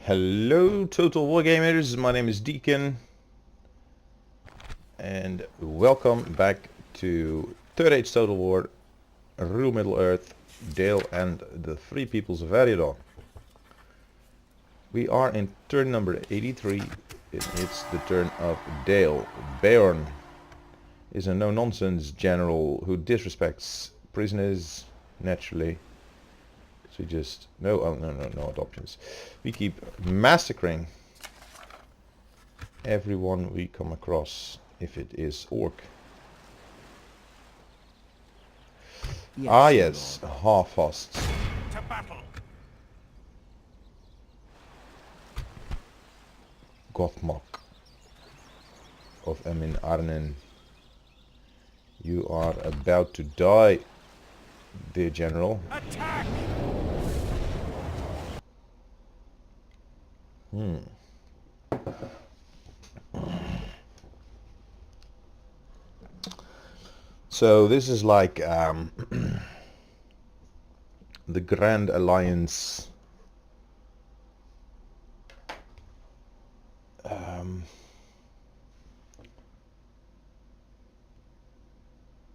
Hello Total Wargamers, my name is Deacon and welcome back to Third Age Total War, Real Middle Earth, Dale and the Free Peoples of Eriador. We are in turn number 83, it's the turn of Dale. Beorn is a no-nonsense general who disrespects prisoners, naturally. So we just, no adoptions. We keep massacring everyone we come across, if it is orc. Yes, half-hosts. To battle. Gothmok of Emin Arnen. You are about to die, dear general. Attack! So this is like the Grand Alliance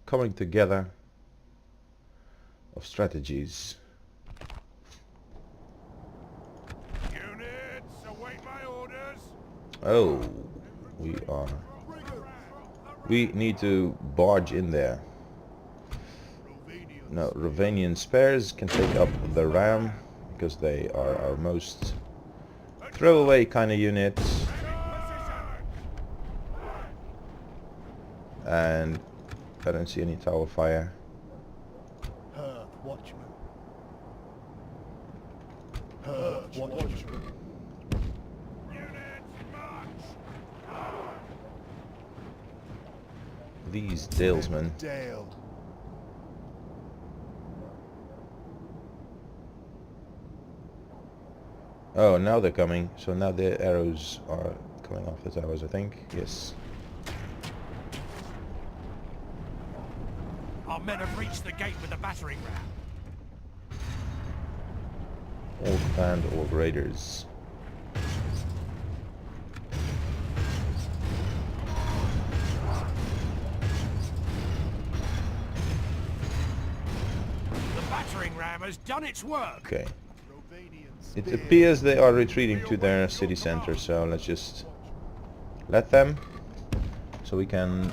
coming together of strategies. Units, await my orders. Oh, we need to barge in there. No, Ravanian spares can take up the ram because they are our most throwaway kind of units. And I don't see any tower fire. Watchman. Watchman. Units, march! These Dalesmen. Dale. Oh, now they're coming. So now the arrows are coming off the towers, I think. Yes. Our men have reached the gate with the battering ram. Orc and Orc Raiders. The battering ram has done its work. Okay. It appears they are retreating to their city center, so let's just let them, so we can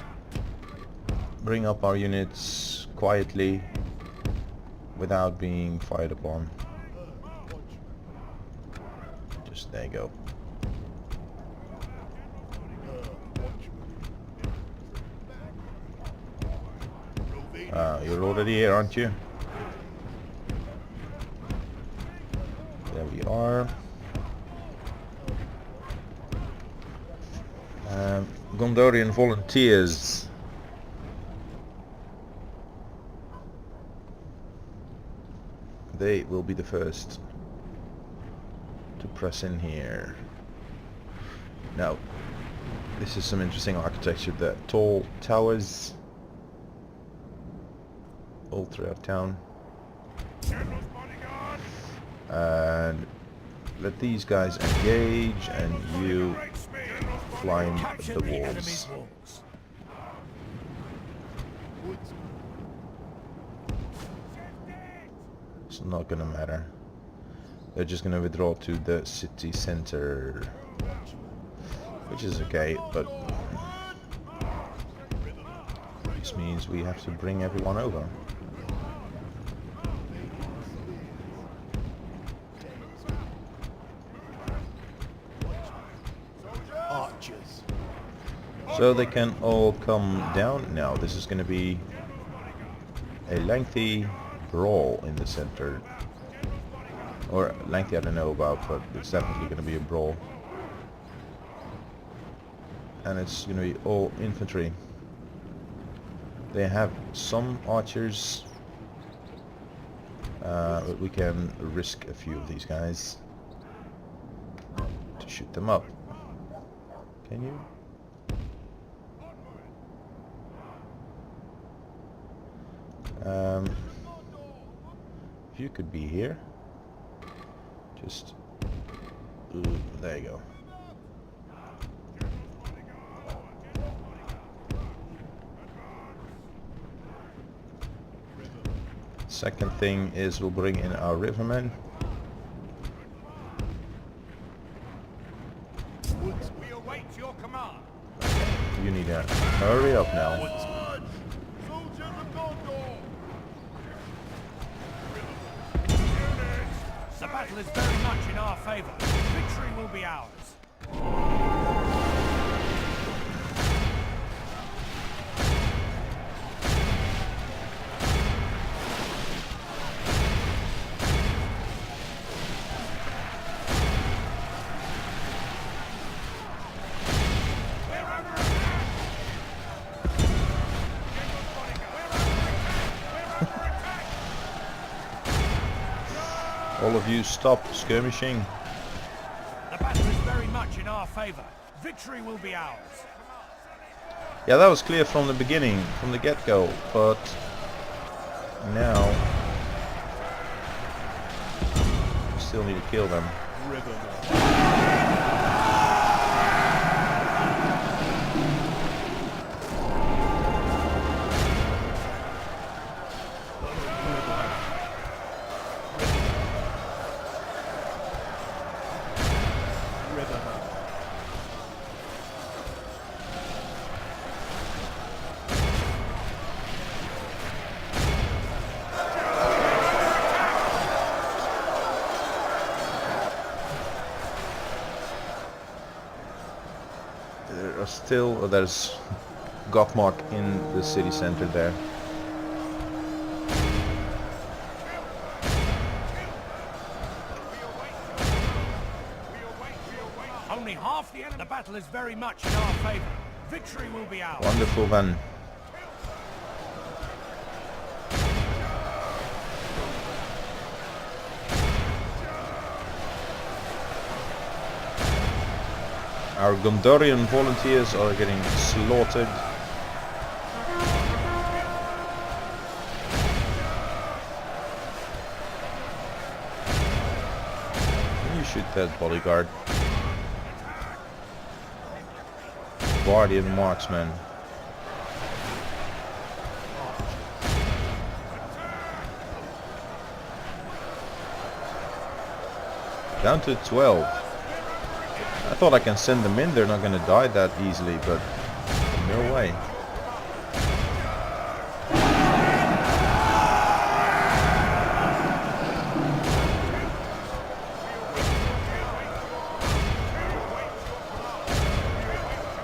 bring up our units quietly without being fired upon. Just there you go. You're already here, aren't you? There we are. Gondorian volunteers. They will be the first to press in here. Now, this is some interesting architecture. The tall towers all throughout town. General's bodyguard. And let these guys engage, and you Great speed. climb Capture the the walls. enemy's walls. It's not gonna matter. They're just gonna withdraw to the city center, which is okay, but this means we have to bring everyone over. Archers. So they can all come down. Now this is gonna be a lengthy brawl in the center. Or lengthy I don't know about, but it's definitely gonna be a brawl. And it's gonna be all infantry. They have some archers, but we can risk a few of these guys to shoot them up. Can you? If you could be here, just There you go. Second thing is we'll bring in our rivermen. We await your command. You need to hurry up now. Soldiers of Gondor! The battle is very much in our favor. Victory will be ours. All of you stop skirmishing. The battle is very much in our favor. Victory will be ours. Yeah, that was clear from the beginning, from the get-go, but now we still need to kill them. There's Gothmark in the city center there. Only half the enemy. The battle is very much in our favor. Victory will be ours. Wonderful then. Our Gondorian volunteers are getting slaughtered. Can you shoot that bodyguard? Guardian marksman. Down to 12. I thought I can send them in, they're not going to die that easily, but no way.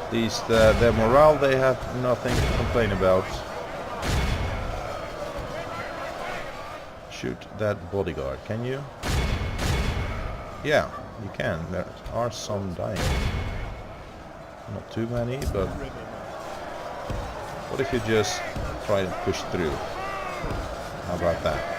At least their morale, they have nothing to complain about. Shoot that bodyguard, can you? Yeah. You can. There are some dying. Not too many, but what if you just try to push through? How about that?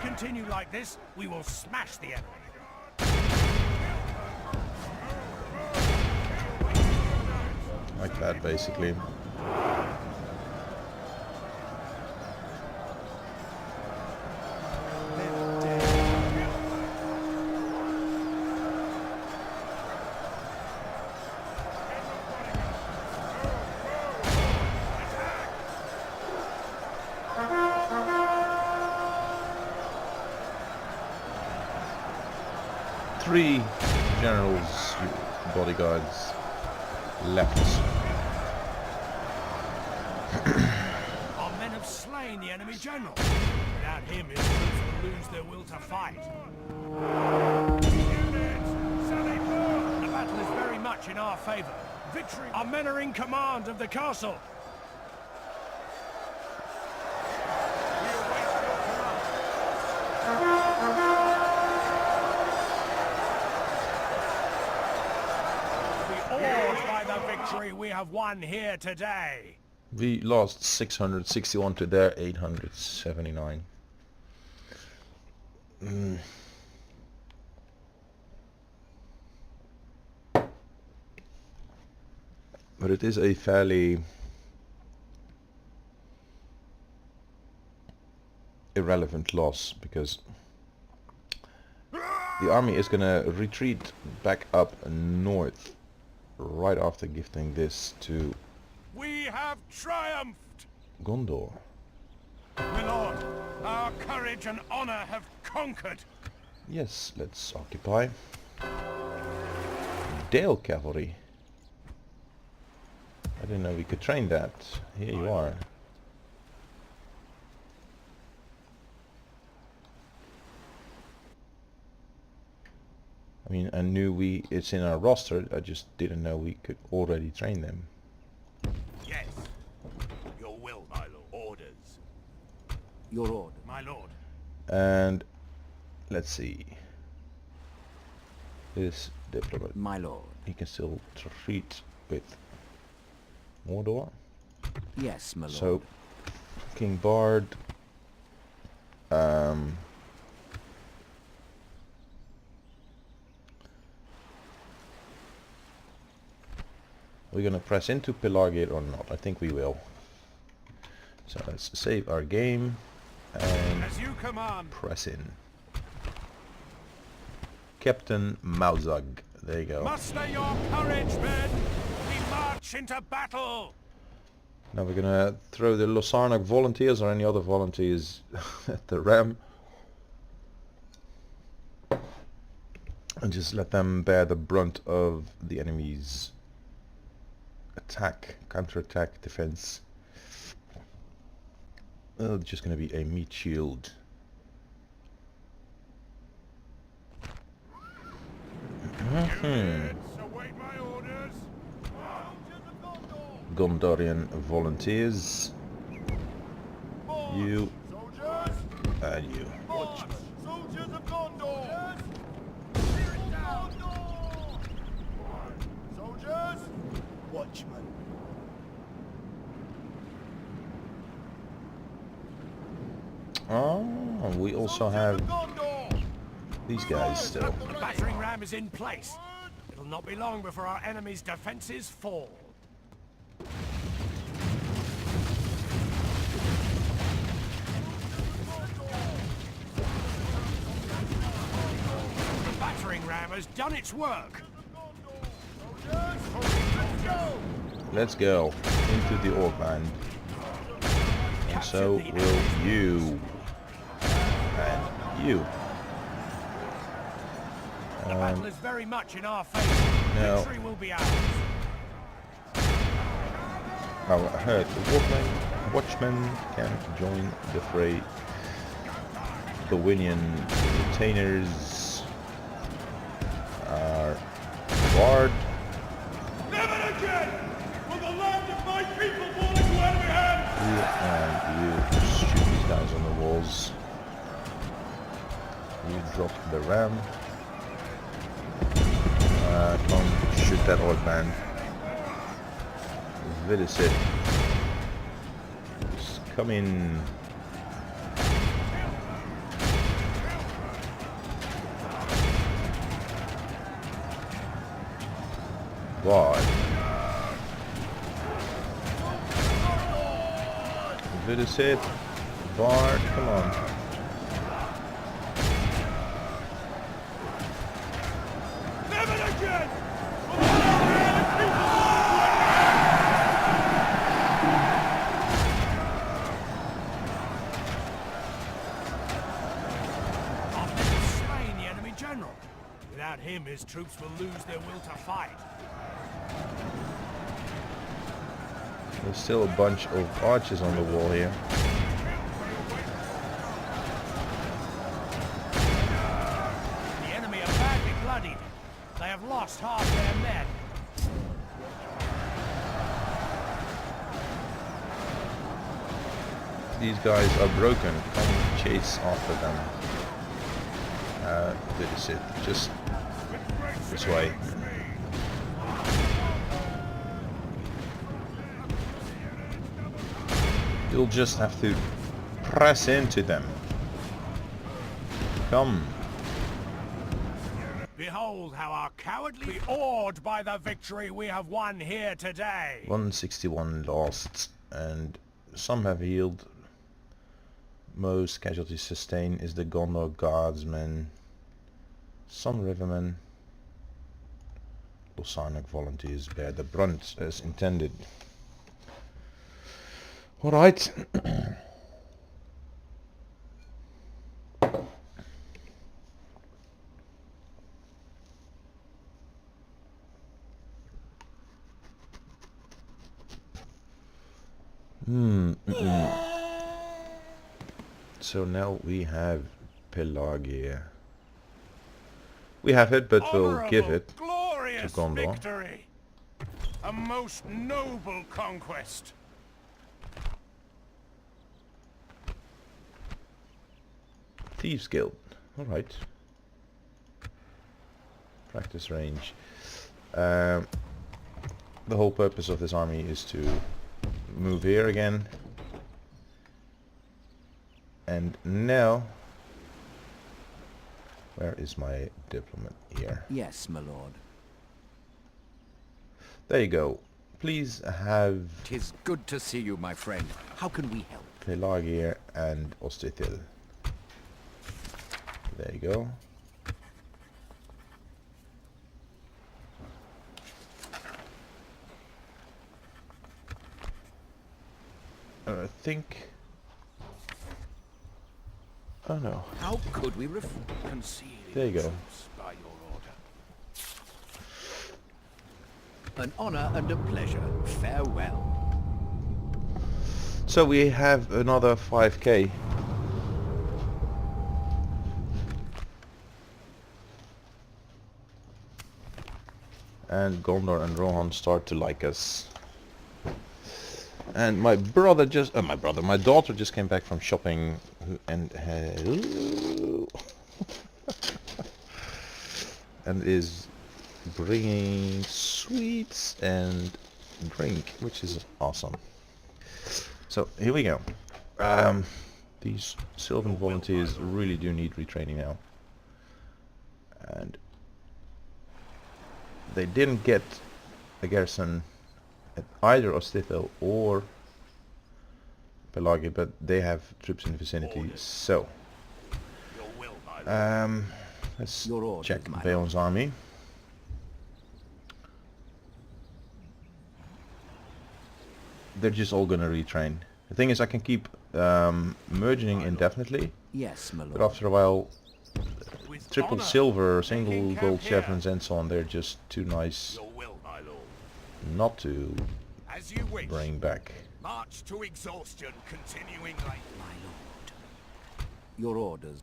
Continue like this, we will smash the enemy. Like that, basically. Three generals, bodyguards left. Our men have slain the enemy general. Without him, his troops will lose their will to fight. The battle is very much in our favor. Victory. Our men are in command of the castle. Victory we have won here today. We lost 661 to their 879. But it is a fairly irrelevant loss, because the army is gonna retreat back up north right after gifting this to We have triumphed! Gondor. My lord, our courage and honor have conquered. Yes, let's occupy. Dale cavalry. I didn't know we could train that. Here you are. I mean, I knew it's in our roster, I just didn't know we could already train them. Yes. Your will, my lord. Orders. Your order. My lord. And let's see. This diplomat, My lord. he can still treat with Mordor. Yes, my lord. So, King Bard. We're gonna press into Pelagir or not? I think we will. So let's save our game and As you command. press in. Captain Mauzag. There you go. Muster your courage, men. We march into battle. Now we're gonna throw the Losarnak volunteers or any other volunteers at the ram. And just let them bear the brunt of the enemy's attack, counter-attack, defense. It's just gonna be a meat shield. Units, await my orders. Gondorian volunteers. You Soldiers! and you. March! Soldiers of Gondor! Soldiers! Watchmen! Oh, we also have Gondor! these guys still. The battering ram is in place. It'll not be long before our enemy's defenses fall. The battering ram has done its work. Let's go into the orc band. And so will you. And you. The battle is very much in our favor. No. Victory will be ours. Now I heard the watchmen can join the fray. Bowinian retainers are barred. Never again will the land of my people fall into enemy hands! You and you shoot these guys on the walls. You drop the ram. Come shoot that orc band. Vilicit. Just come in. God. Vilicit. Bard, come on. Never again! Our men have slain the enemy general. Without him, his troops will lose their will to fight. There's still a bunch of archers on the wall here. The enemy are badly bloodied. They have lost half their men. These guys are broken. Come chase after them. This is it. Just this way. You'll just have to press into them. come. Behold how our cowardly be awed by the victory we have won here today. 161 lost, and some have healed. Most casualties sustained is the Gondor guardsmen, some rivermen. Lusarnok volunteers bear the brunt as intended. Alright. So now we have Pelagia. We have it, but we'll give it glorious to Gondor. victory. A most noble conquest. Thieves Guild. Alright. Practice range. The whole purpose of this army is to move here again. And now, where is my diplomat here? Yes, my lord. There you go. Please have 'Tis good to see you, my friend. How can we help? Pelagia and Ostithil. There you go. I think... Oh no. How could we Conceal There you go. troops by your order. An honor and a pleasure. Farewell. So we have another 5k. And Gondor and Rohan start to like us. And my daughter just came back from shopping and and is bringing sweets and drink, which is awesome. So here we go. These Sylvan volunteers really do need retraining now, and they didn't get a garrison at either Ostithil or Pelagia, but they have troops in the vicinity. So let's Your orders, check my Bael's army. They're just all gonna retrain. The thing is, I can keep merging indefinitely, Yes, my but lord. after a while, With triple honor, silver, single making gold camp here. chevrons and so on, they're just too nice Your will, my lord. not to As you wish. bring back. March to exhaustion, continuing like My lord. Your orders.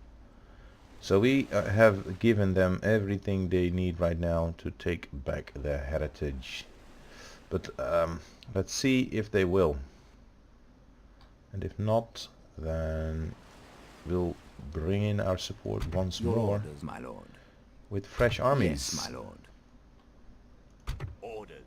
So we have given them everything they need right now to take back their heritage. But let's see if they will. And if not, then we'll bring in our support once Your more orders, my lord. with fresh armies. Yes, my lord. orders.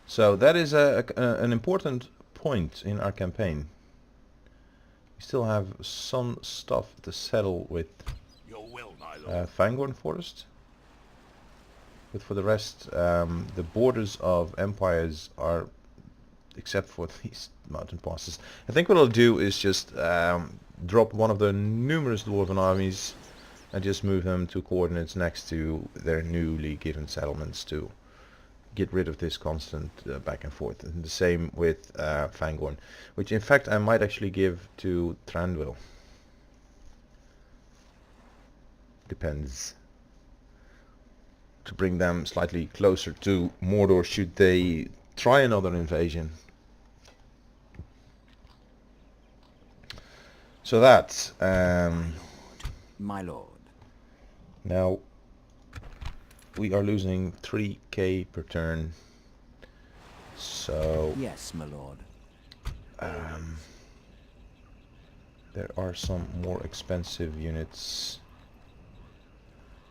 So that is an important point in our campaign. We still have some stuff to settle with Your will, my lord. Fangorn Forest. But for the rest, the borders of empires are, except for these mountain passes. I think what I'll do is just drop one of the numerous dwarven armies and just move them to coordinates next to their newly given settlements to get rid of this constant back and forth. And the same with Fangorn, which in fact I might actually give to Thranduil. Depends. To bring them slightly closer to Mordor should they try another invasion. So that My lord. now we are losing 3k per turn. So Yes, my lord. there are some more expensive units.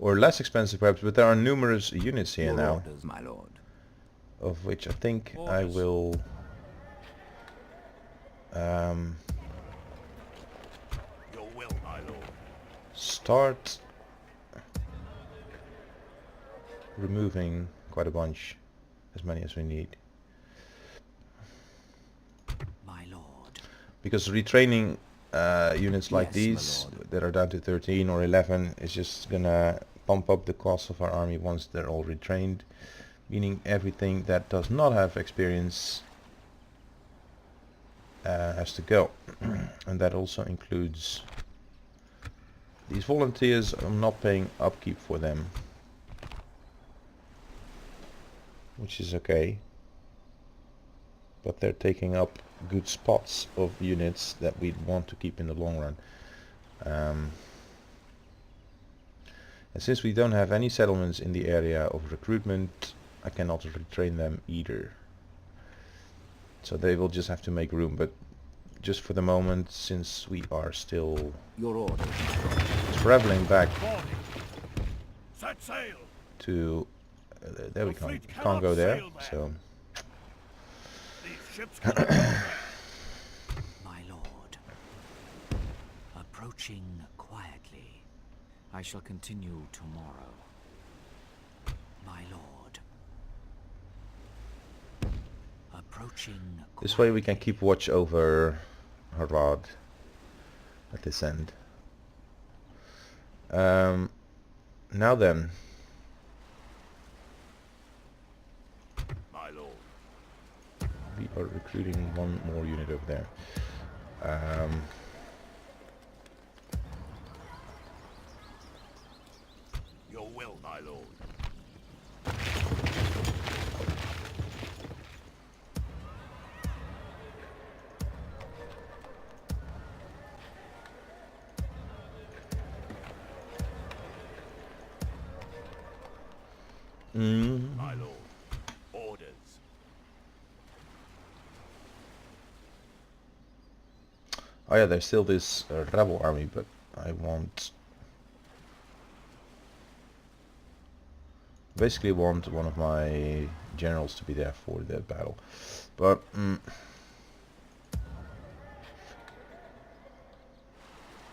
or less expensive perhaps, but there are numerous units here Your now, orders, my lord. of which I think I Orders. will Your will, my lord. start removing quite a bunch, as many as we need, My lord. because retraining units like Yes, my these lord. that are down to 13 or 11 is just gonna pump up the cost of our army once they're all retrained, meaning everything that does not have experience has to go. And that also includes these volunteers. I'm not paying upkeep for them, which is okay, but they're taking up good spots of units that we'd want to keep in the long run. And since we don't have any settlements in the area of recruitment, I cannot retrain them either. So they will just have to make room, but just for the moment, since we are still Your orders. traveling back Boarding. Set sail. to... there we The can't, fleet can't cannot go there, sail there. so... These ships cannot go there. My lord. Approaching quietly. I shall continue tomorrow. My lord. Approaching This way we can keep watch over Harad at this end. Now then, My lord. we are recruiting one more unit over there. Your will, my lord. My lord. Orders. Oh yeah, there's still this rebel army, but I want... basically want one of my generals to be there for the battle. But...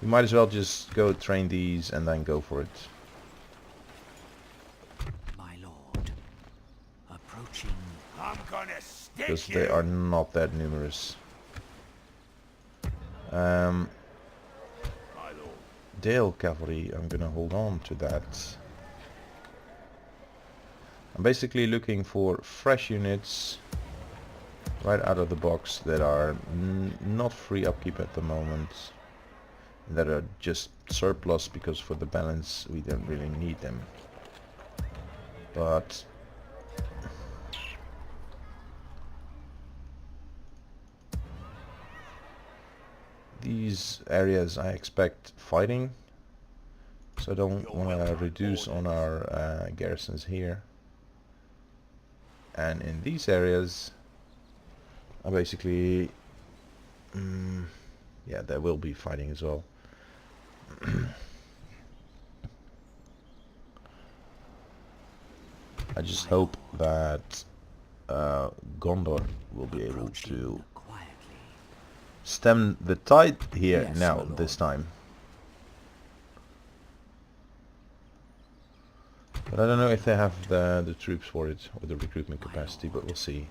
we might as well just go train these and then go for it. My lord. Approaching. I'm gonna stick Because you. they are not that numerous. My lord. Dale cavalry, I'm gonna hold on to that. I'm basically looking for fresh units right out of the box that are not free upkeep at the moment, that are just surplus because for the balance we don't really need them. But these areas I expect fighting, so I don't want to reduce on our garrisons here. And in these areas I basically yeah, there will be fighting as well. I just hope that Gondor will be able to Quietly. stem the tide here Yes, now my lord. this time. But I don't know if they have the troops for it or the recruitment capacity, but we'll see.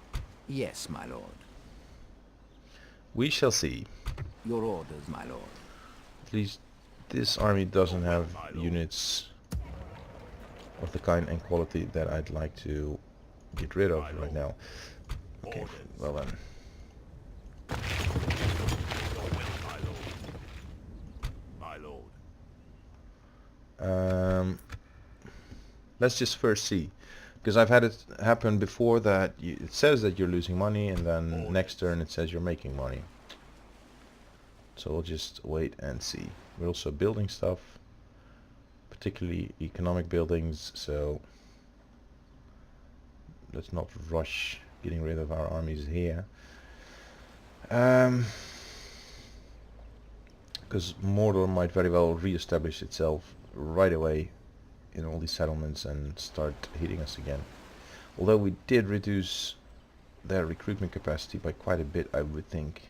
Yes, my lord. We shall see. Your orders, my lord. At least this army doesn't have units of the kind and quality that I'd like to get rid of right now. Okay, well then. Your will, my lord. My lord. Let's just first see, because I've had it happen before that it says that you're losing money and then next turn it says you're making money. So we'll just wait and see. We're also building stuff, particularly economic buildings, so let's not rush getting rid of our armies here. Because Mordor might very well re-establish itself right away in all these settlements and start hitting us again. Although we did reduce their recruitment capacity by quite a bit, I would think.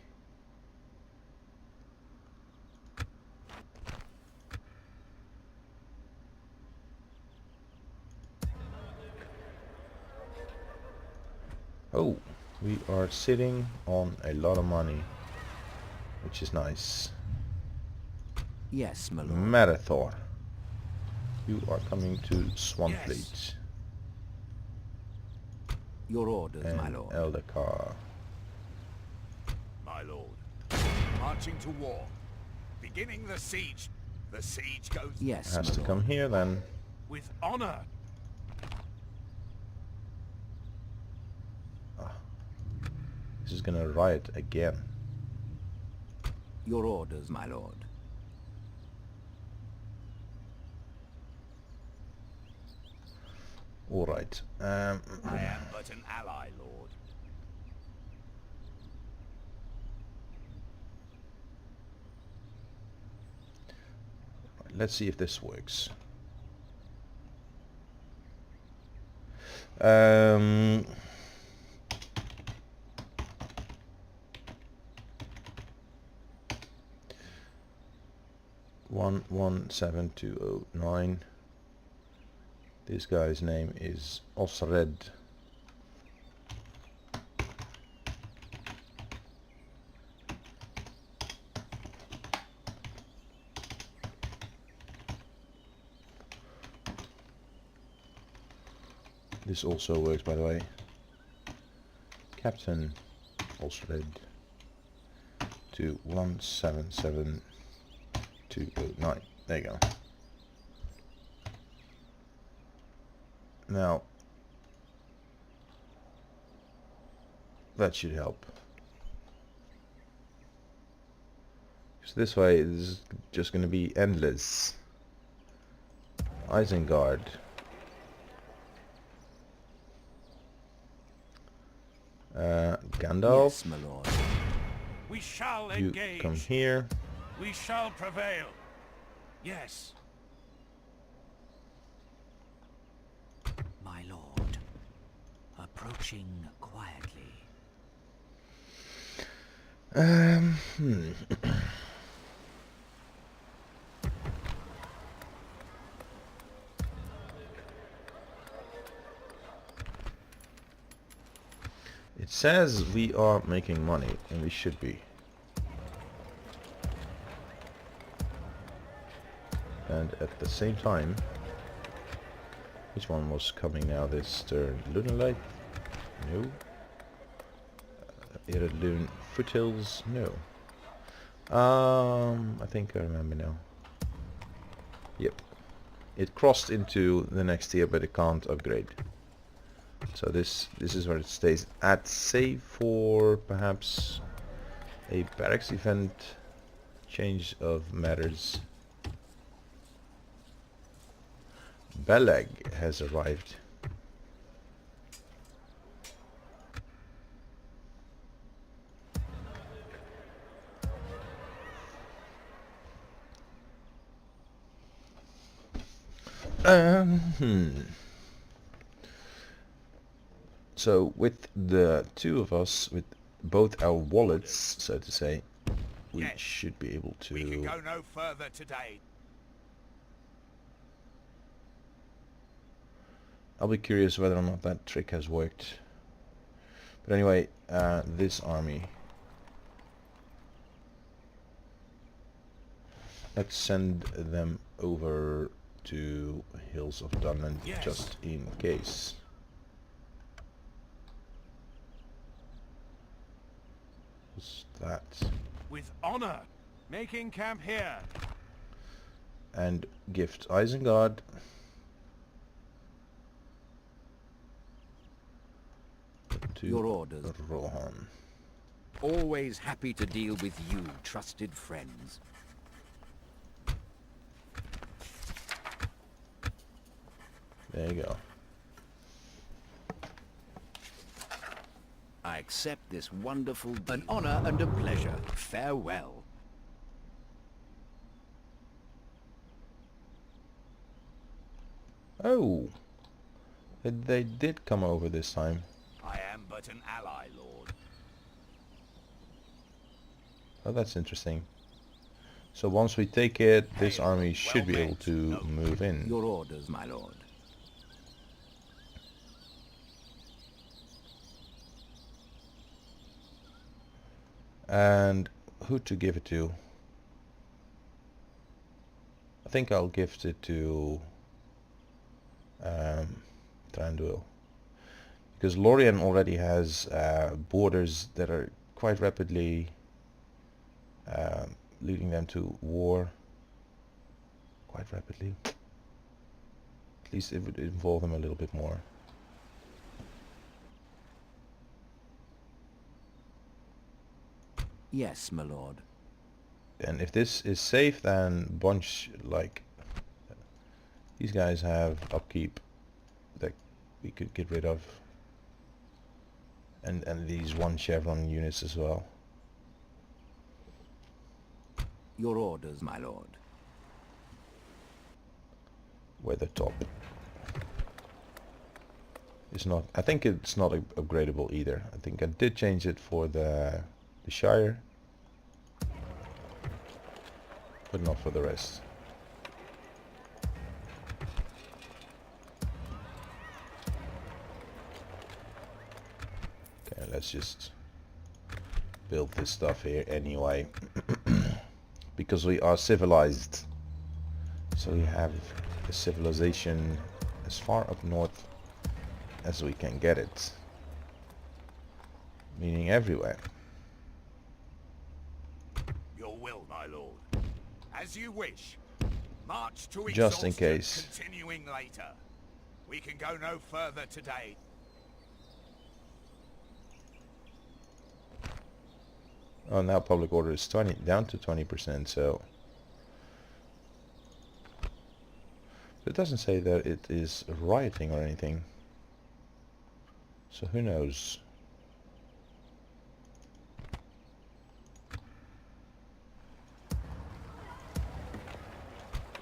Oh, we are sitting on a lot of money, which is nice. Yes, my lord. Marathor, you are coming to Yes. Swanfleet. Your orders, And my lord. Eldakar. My lord. Marching to war. Beginning the siege. The siege goes... Yes, Has my to lord. come here then. With honor. This is gonna riot again. Your orders, my lord. Alright. I am but an ally, lord. Let's see if this works. Um, one 17209. This guy's name is Osred. This also works, by the way. Captain Osred to 177209. There you go. Now that should help. Because this way this is just going to be endless. Isengard. Gandalf, Yes, my lord. We shall you engage. come here. We shall prevail. Yes. My lord. Approaching quietly. It says we are making money, and we should be. And at the same time, which one was coming now this turn? Lunalight? No. Eriador Foothills? No. I think I remember now. Yep. It crossed into the next tier, but it can't upgrade. So this is where it stays at, save for perhaps a barracks event, change of matters. Beleg has arrived. So with the two of us, with both our wallets, so to say, we Yes. should be able to... We can go no further today. I'll be curious whether or not that trick has worked. But anyway, this army. Let's send them over to Hills of Dunland, Yes. just in case. What's that? With honor. Making camp here. And gift Isengard. To Your orders. Rohan. Always happy to deal with you, trusted friends. There you go. I accept this wonderful deal. An honor and a pleasure. Farewell. Oh, they did come over this time. I am but an ally, Lord. Oh, that's interesting. So once we take it, this Hail, army should be well able met. to No. move in. Your orders, my lord. And who to give it to? I think I'll gift it to Tranduil. Because Lorien already has borders that are quite rapidly leading them to war. Quite rapidly. At least it would involve them a little bit more. Yes, my lord. And if this is safe, then bunch like these guys have upkeep that we could get rid of. And these 1 chevron units as well. Your orders, my lord. Weather top is not. I think it's not upgradable either. I think I did change it for the Shire, but not for the rest. Okay, let's just build this stuff here anyway, because we are civilized. So we have a civilization as far up north as we can get it, meaning everywhere. Your will, my lord. As you wish. March to Just in exhaustion, case. continuing later. We can go no further today. Oh, now public order is down to 20%, so it doesn't say that it is rioting or anything, so who knows.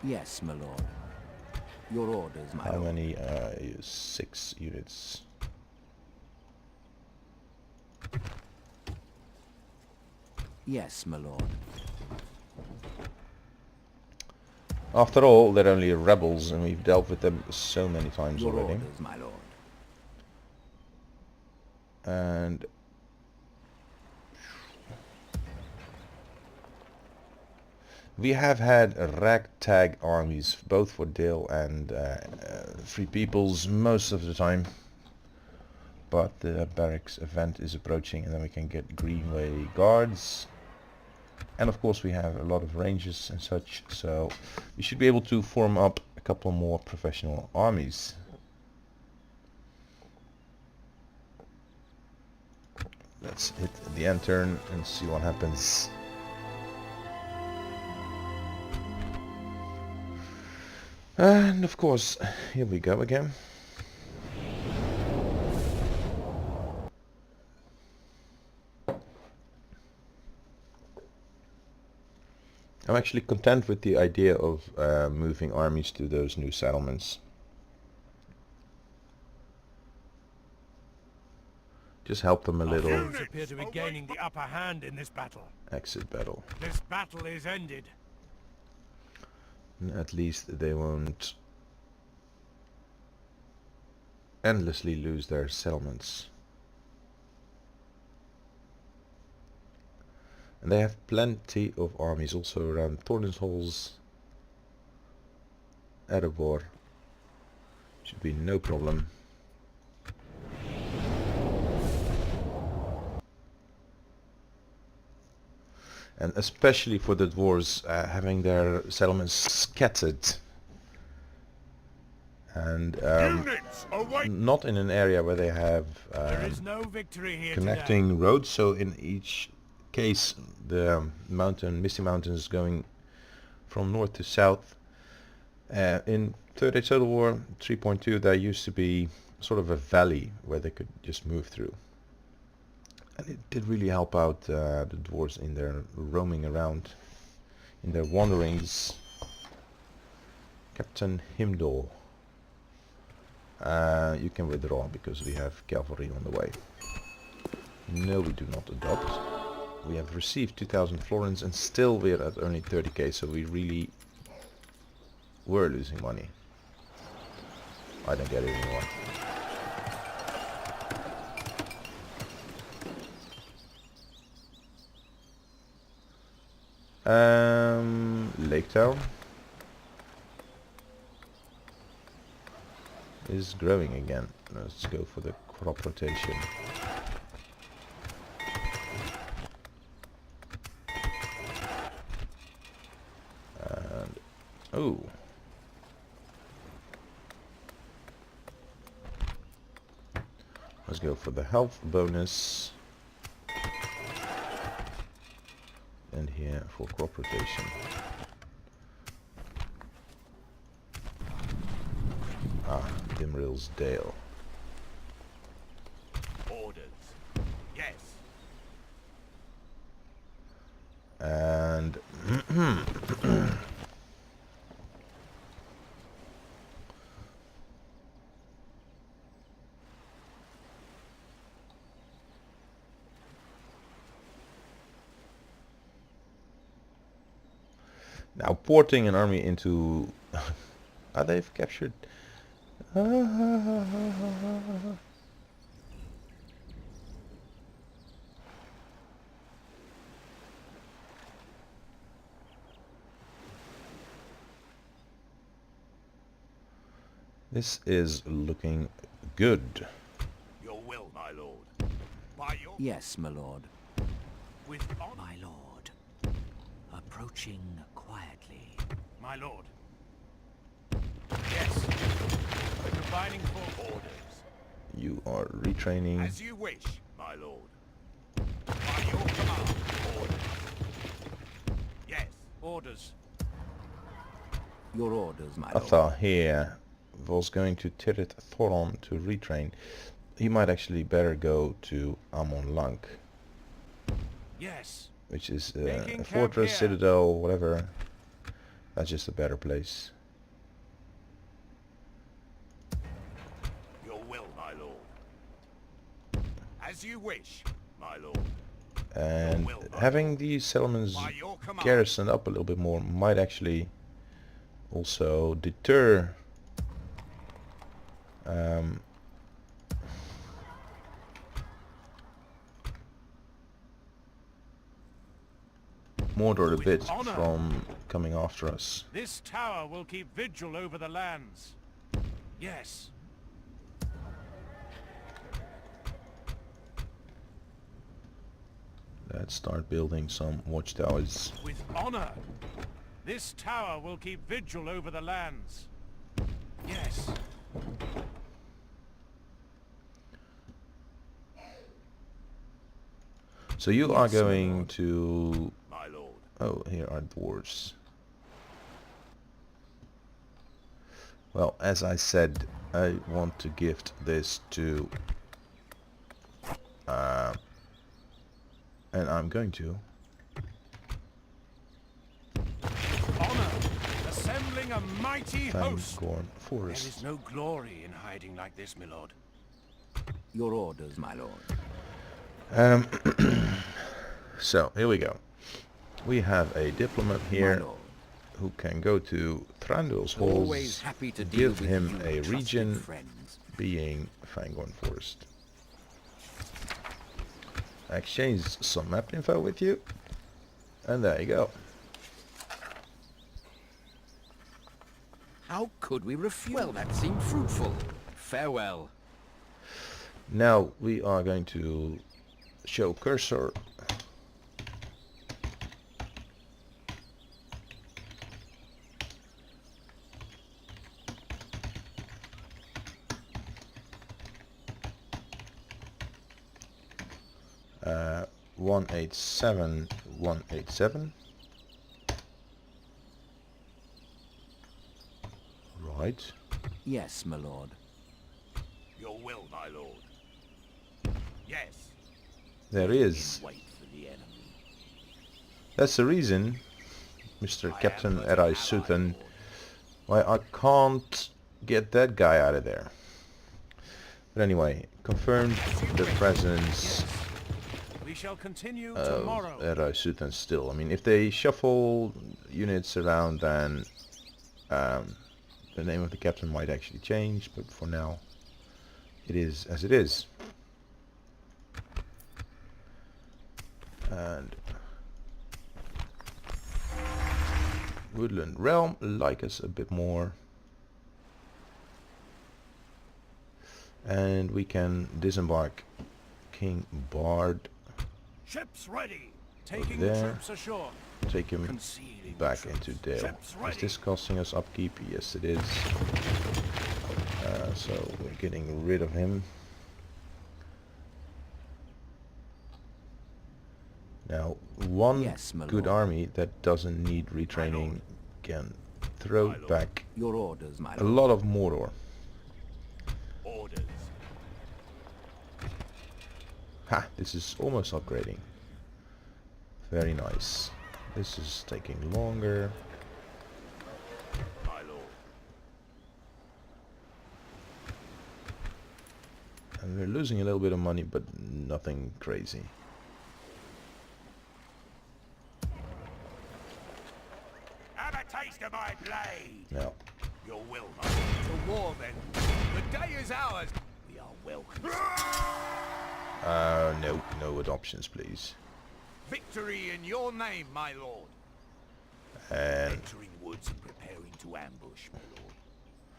Yes, my lord. Your orders, my How lord. many? 6 units. Yes, my lord. After all, they're only rebels, and we've dealt with them so many times Your already. orders, my lord. And we have had ragtag armies, both for Dale and Free Peoples, most of the time. But the barracks event is approaching, and then we can get Greenway guards. And of course we have a lot of rangers and such, so we should be able to form up a couple more professional armies. Let's hit the end turn and see what happens. And of course, here we go again. I'm actually content with the idea of moving armies to those new settlements. Just help them a little. Humans appear to be gaining the upper hand in this battle. Exit battle. This battle is ended. At least they won't endlessly lose their settlements. And they have plenty of armies also around Thornenshalls, Eriador. Should be no problem. And especially for the dwarves, having their settlements scattered and Units await. not in an area where they have There is no victory here connecting roads. So in each case, the Misty Mountains going from north to south. In Third Age Total War 3.2, there used to be sort of a valley where they could just move through. And it did really help out the dwarves in their roaming around, in their wanderings. Captain Himdall. You can withdraw because we have cavalry on the way. No, we do not adopt. We have received 2,000 florins and still we're at only 30k, so we really were losing money. I don't get it anymore. Lake Town is growing again. Let's go for the crop rotation. And oh, let's go for the health bonus. And here for crop rotation. Dimril's Dale. Orders. Yes. And now porting an army into they've captured this is looking good. Your will, my lord. By your Yes, my lord. with honor, My lord. Approaching quietly. my lord. Yes. We're combining for orders. You are retraining. As you wish, my lord. By your command, orders. Yes. Orders. Your orders, my lord. Atha here was going to Tirith Thoron to retrain. He might actually better go to Amon Lank, Yes. which is Making a camp fortress, here. citadel, whatever. That's just a better place. Your will, my lord. As you wish, my lord. And will, my having these settlements By your command. garrisoned up a little bit more might actually also deter Mordor a With bit honor. from coming after us. This tower will keep vigil over the lands. Yes. Let's start building some watchtowers. With honor. This tower will keep vigil over the lands. Yes. So you are Yes, my going lord. to... My lord. Oh, here are dwarves. Well, as I said, I want to gift this to... and I'm going to... Honor. Assembling a mighty host. Fangorn There Forest. is no glory in hiding like this, my lord. Your orders, my lord. So, here we go. We have a diplomat My here lord. who can go to Thranduil's halls, Always happy to deal give with him you, a trusted region friends. being Fangorn Forest. Exchange some map info with you, and there you go. How could we refuse? Well, that seemed fruitful. Farewell. Now we are going to show cursor. Uh, 187. Right. Yes, my lord. Your will, my lord. Yes. There is. Wait for the enemy. That's the reason, Mr. I Captain am but an Erai ally, Sutton, lord. why I can't get that guy out of there. But anyway, confirmed the presence We shall continue of tomorrow. HotSeat still. I mean, if they shuffle units around, then the name of the captain might actually change, but for now it is as it is. And Woodland Realm like us a bit more, and we can disembark King Bard, Ships ready. Taking there. the troops ashore. take him Concealing back the into troops. Dale. Ships Is ready. this costing us upkeep? Yes, it is. So we're getting rid of him. Now, one Yes, my good lord. army that doesn't need retraining can throw My lord. back Your orders, my a lord. lot of Mordor. Orders. Ha! This is almost upgrading. Very nice. This is taking longer. My lord. And we're losing a little bit of money, but nothing crazy. Have a taste of my blade. Now, Your will, my lord. To war, then. The day is ours. We are welcome. no adoptions, please. Victory in your name, my lord. And Entering woods and preparing to ambush, my lord.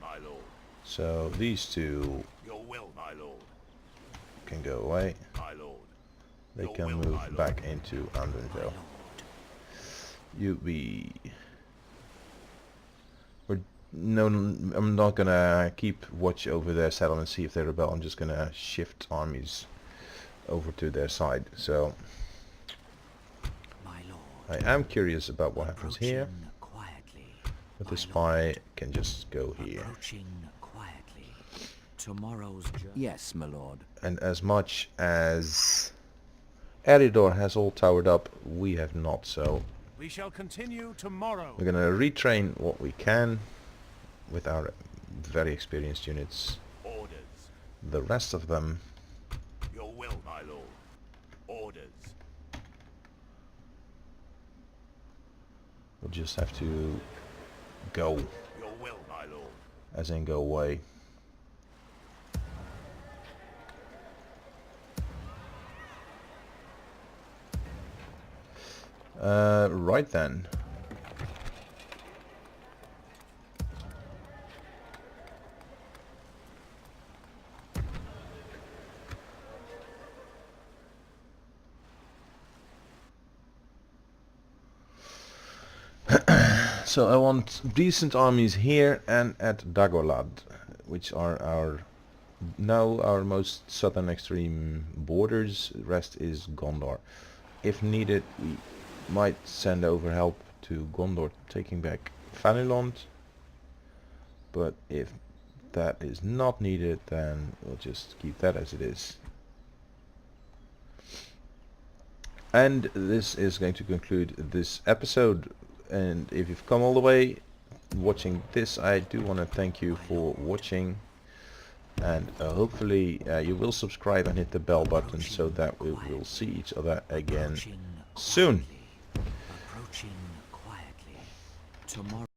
My lord. so these two Your will, my lord. can go away. My lord. They Your can will, move my lord. back into Andenville. No, I'm not gonna keep watch over their settlement, see if they rebel. I'm just gonna shift armies over to their side. So My lord. I am curious about what happens here. Approaching quietly. But my the spy can just go here. Approaching quietly. Tomorrow's journey. Yes, my lord. And as much as Eriador has all towered up, we have not. So We shall continue tomorrow. we're gonna retrain what we can with our very experienced units. Orders. The rest of them, Your will, my lord. Orders. we'll just have to go, Your will, my lord. as in go away. Right then. So I want decent armies here and at Dagorlad, which are our most southern extreme borders. The rest is Gondor. If needed, we might send over help to Gondor, taking back Fanelond. But if that is not needed, then we'll just keep that as it is. And this is going to conclude this episode. And if you've come all the way watching this, I do want to thank you for watching. And hopefully you will subscribe and hit the bell button so that we will see each other again Approaching soon. quietly. Approaching quietly. Tomorrow.